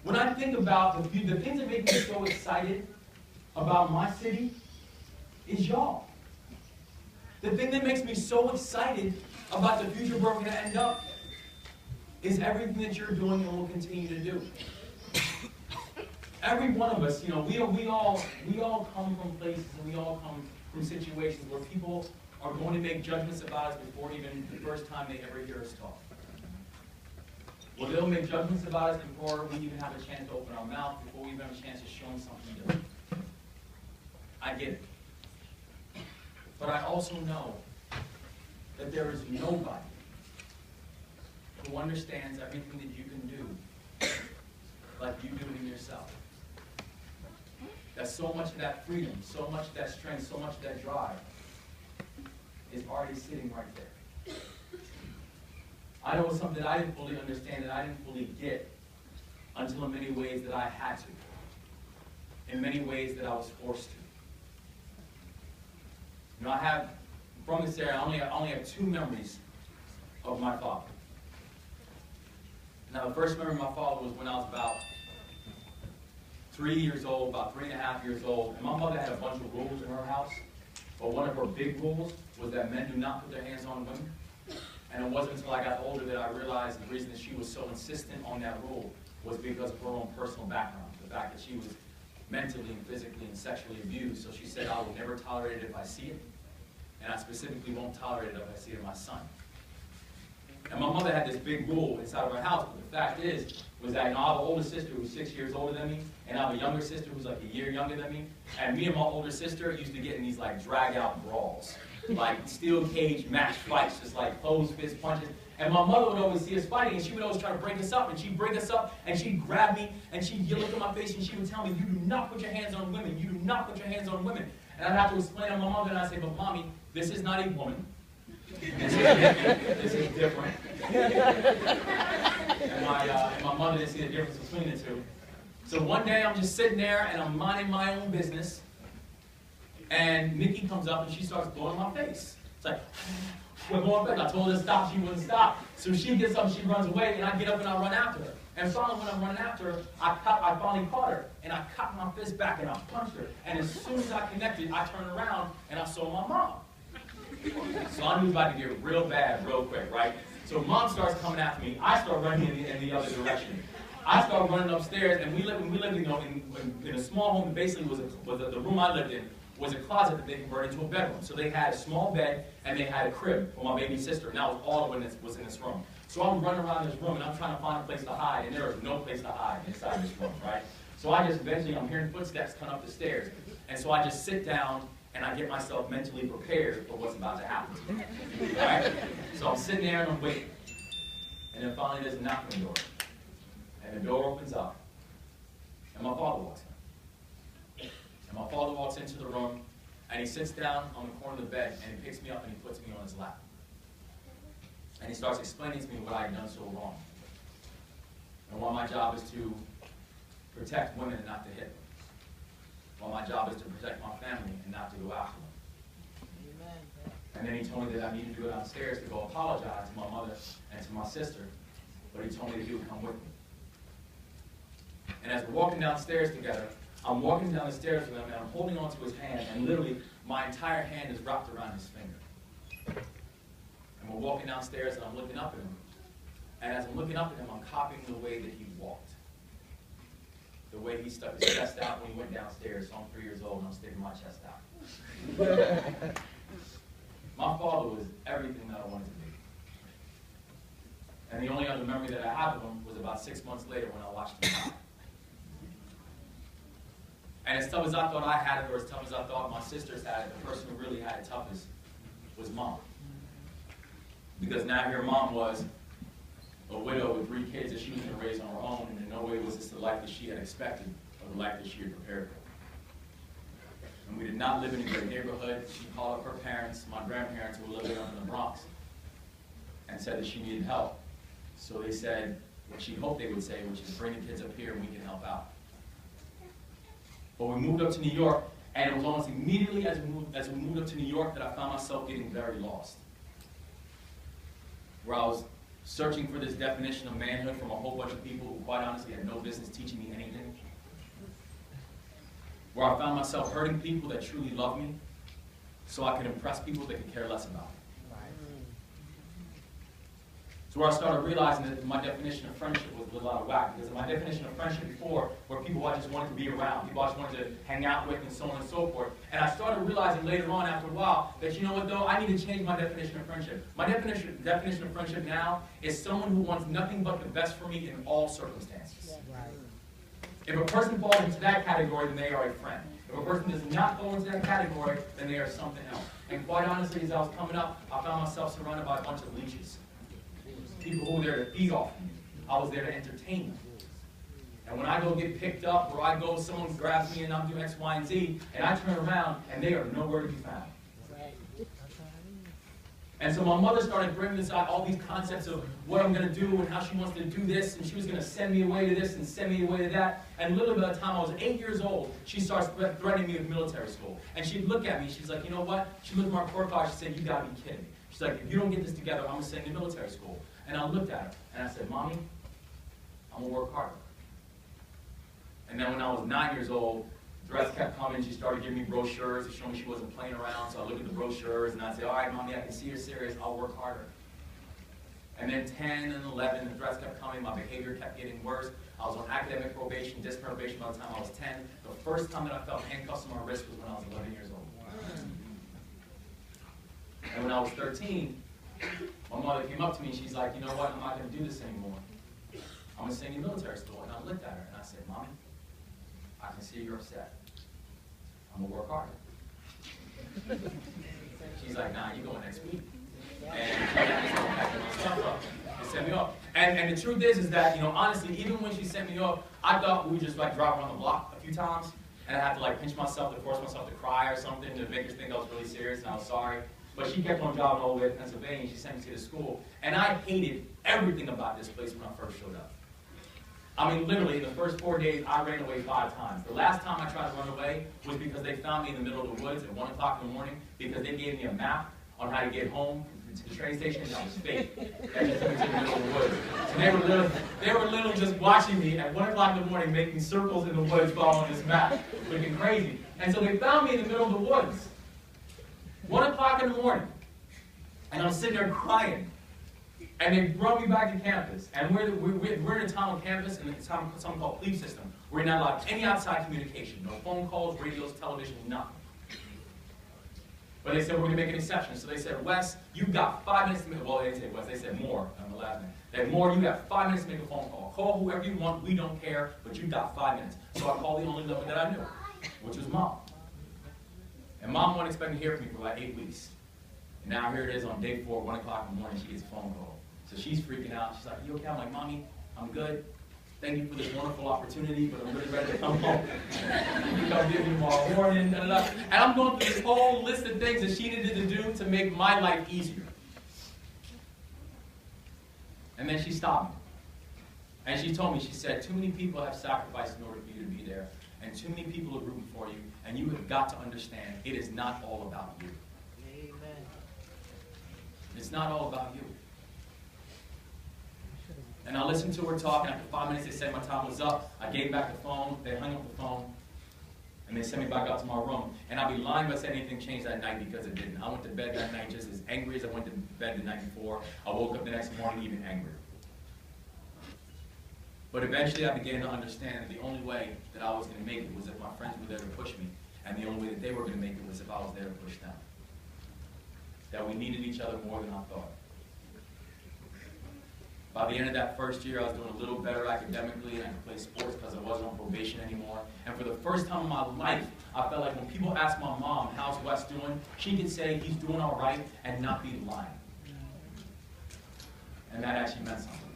When I think about the things that make me so excited about my city is y'all. The thing that makes me so excited about the future where we're going to end up is everything that you're doing and will continue to do. Every one of us, you know, we all come from places and we all come from situations where people are going to make judgments about us before even the first time they ever hear us talk. Well, they'll make judgments about us before we even have a chance to open our mouth, before we even have a chance to show them something different. I get it. But I also know that there is nobody who understands everything that you can do like you do it in yourself. That so much of that freedom, so much of that strength, so much of that drive is already sitting right there. I know it's something that I didn't fully understand, that I didn't fully get until in many ways that I had to. In many ways that I was forced to. You know, I have, from this area, I only have 2 memories of my father. Now, the first memory of my father was when I was about 3 years old, about 3.5 years old, and my mother had a bunch of rules in her house, but one of her big rules was that men do not put their hands on women. And it wasn't until I got older that I realized the reason that she was so insistent on that rule was because of her own personal background, the fact that she was mentally and physically and sexually abused. So she said, I will never tolerate it if I see it, and I specifically won't tolerate it if I see it in my son. And my mother had this big rule inside of our house, but the fact was that, you know, I have an older sister who's 6 years older than me, and I have a younger sister who's like a year younger than me, and me and my older sister used to get in these like drag-out brawls, like steel cage match fights, just like closed fist punches. And my mother would always see us fighting, and she would always try to break us up, and she'd break us up, and she'd grab me, and she'd look at my face, and she would tell me, you do not put your hands on women, you do not put your hands on women. And I'd have to explain to my mother, and I'd say, but mommy, this is not a woman. This is different. And my mother didn't see the difference between the two. So one day I'm just sitting there and I'm minding my own business, and Nikki comes up and she starts blowing my face. It's like, we're blowing my face. I told her to stop, she wouldn't stop. So she gets up, she runs away, and I get up and I run after her. And finally, when I'm running after her, I finally caught her, and I cocked my fist back and I punched her. And as soon as I connected, I turned around and I saw my mom. So I knew it was about to get real bad real quick, right? So mom starts coming after me. I start running in the other direction. I start running upstairs, and we lived you know, in a small home that basically was the room I lived in was a closet that they converted into a bedroom. So they had a small bed, and they had a crib for my baby sister, and that was all that was in this room. So I'm running around this room, and I'm trying to find a place to hide, and there is no place to hide inside this room, right? So I just eventually, I'm hearing footsteps coming up the stairs, and so I just sit down, and I get myself mentally prepared for what's about to happen to me, right? So I'm sitting there, and I'm waiting, and then finally there's a knock on the door, and the door opens up, and my father walks in. And my father walks into the room, and he sits down on the corner of the bed, and he picks me up and he puts me on his lap. And he starts explaining to me what I had done so wrong. And while my job is to protect women and not to hit them. While my job is to protect my family and not to go after them. Amen. And then he told me that I needed to go downstairs to go apologize to my mother and to my sister. But he told me to come with me. And as we're walking downstairs together, I'm walking down the stairs with him, and I'm holding onto his hand, and literally my entire hand is wrapped around his finger. And we're walking downstairs, and I'm looking up at him. And as I'm looking up at him, I'm copying the way that he walked. The way he stuck his chest out when he went downstairs. So I'm 3 years old, and I'm sticking my chest out. My father was everything that I wanted to be. And the only other memory that I have of him was about 6 months later when I watched him die. And as tough as I thought I had it, or as tough as I thought my sisters had it, the person who really had it toughest was Mom. Because now here Mom was a widow with 3 kids that she was going to raise on her own, and in no way was this the life that she had expected, or the life that she had prepared for. And we did not live in a great neighborhood. She called up her parents, my grandparents, who were living up in the Bronx, and said that she needed help. So they said what she hoped they would say, which is bring the kids up here and we can help out. But we moved up to New York, and it was almost immediately as we moved up to New York that I found myself getting very lost. Where I was searching for this definition of manhood from a whole bunch of people who quite honestly had no business teaching me anything. Where I found myself hurting people that truly love me so I could impress people that could care less about me. So where I started realizing that my definition of friendship was a little out of whack, because my definition of friendship before were people I just wanted to be around, people I just wanted to hang out with, and so on and so forth. And I started realizing later on, after a while, that you know what though, I need to change my definition of friendship. My definition of friendship now is someone who wants nothing but the best for me in all circumstances. If a person falls into that category, then they are a friend. If a person does not fall into that category, then they are something else. And quite honestly, as I was coming up, I found myself surrounded by a bunch of leeches. People who were there to feed off me. I was there to entertain them. And when I go get picked up, or I go, someone grabs me and I'm doing X, Y, and Z, and I turn around and they are nowhere to be found. And so my mother started bringing this out, all these concepts of what I'm going to do and how she wants to do this, and she was going to send me away to this and send me away to that. And literally by the time I was 8 years old, she starts threatening me with military school. And she'd look at me, she's like, you know what? She looked at my report card, she said, you got to be kidding me. She's like, if you don't get this together, I'm going to send you to military school. And I looked at her, and I said, Mommy, I'm going to work harder. And then when I was 9 years old, threats kept coming. She started giving me brochures to show me she wasn't playing around. So I looked at the brochures, and I'd say, all right, Mommy, I can see you're serious. I'll work harder. And then 10 and 11, the threats kept coming. My behavior kept getting worse. I was on academic probation, disc probation by the time I was 10. The first time that I felt handcuffs on my wrist was when I was 11 years old. And when I was 13, my mother came up to me and she's like, you know what, I'm not going to do this anymore. I'm going to send you to military school. And I looked at her and I said, Mommy, I can see you're upset. I'm going to work harder. She's like, nah, you're going next week. And she sent me off. And the truth is that, you know, honestly, even when she sent me off, I thought we would just like drive around the block a few times. And I had to like pinch myself to force myself to cry or something to make her think I was really serious and I was sorry. But she kept on driving all the way to Pennsylvania. She sent me to the school. And I hated everything about this place when I first showed up. I mean, literally, in the first 4 days, I ran away 5 times. The last time I tried to run away was because they found me in the middle of the woods at 1 o'clock in the morning because they gave me a map on how to get home to the train station, and that was fake. That just took me to the middle of the woods. So they were literally just watching me at 1 o'clock in the morning making circles in the woods following this map, looking crazy. And so they found me in the middle of the woods. 1 o'clock in the morning, and I'm sitting there crying, and they brought me back to campus, and we're in a town on campus, and it's something called plebe system, where you're not allowed any outside communication, no phone calls, radios, television, nothing. But they said, we're going to make an exception. So they said, Wes, you've got 5 minutes to make, well, they didn't say Wes, they said Moore on the last name. They said, Moore, you got 5 minutes to make a phone call. Call whoever you want, we don't care, but you've got 5 minutes. So I called the only number that I knew, which was Mom. And Mom wasn't expecting to hear from me for like 8 weeks. And now here it is on day 4, 1 o'clock in the morning, she gets a phone call. So she's freaking out. She's like, you okay? I'm like, Mommy, I'm good. Thank you for this wonderful opportunity, but I'm really ready to come home. You come get me tomorrow morning. And I'm going through this whole list of things that she needed to do to make my life easier. And then she stopped me. And she told me, she said, too many people have sacrificed in order for you to be there. And too many people are rooting for you. And you have got to understand, it is not all about you. Amen. It's not all about you. And I listened to her talk, and after 5 minutes, they said my time was up. I gave back the phone. They hung up the phone. And they sent me back out to my room. And I'd be lying if I said anything changed that night because it didn't. I went to bed that night just as angry as I went to bed the night before. I woke up the next morning even angrier. But eventually I began to understand that the only way that I was going to make it was if my friends were there to push me. And the only way that they were going to make it was if I was there to push them. That we needed each other more than I thought. By the end of that first year, I was doing a little better academically, and I could play sports because I wasn't on probation anymore. And for the first time in my life, I felt like when people ask my mom, how's Wes doing? She could say he's doing all right and not be lying. And that actually meant something.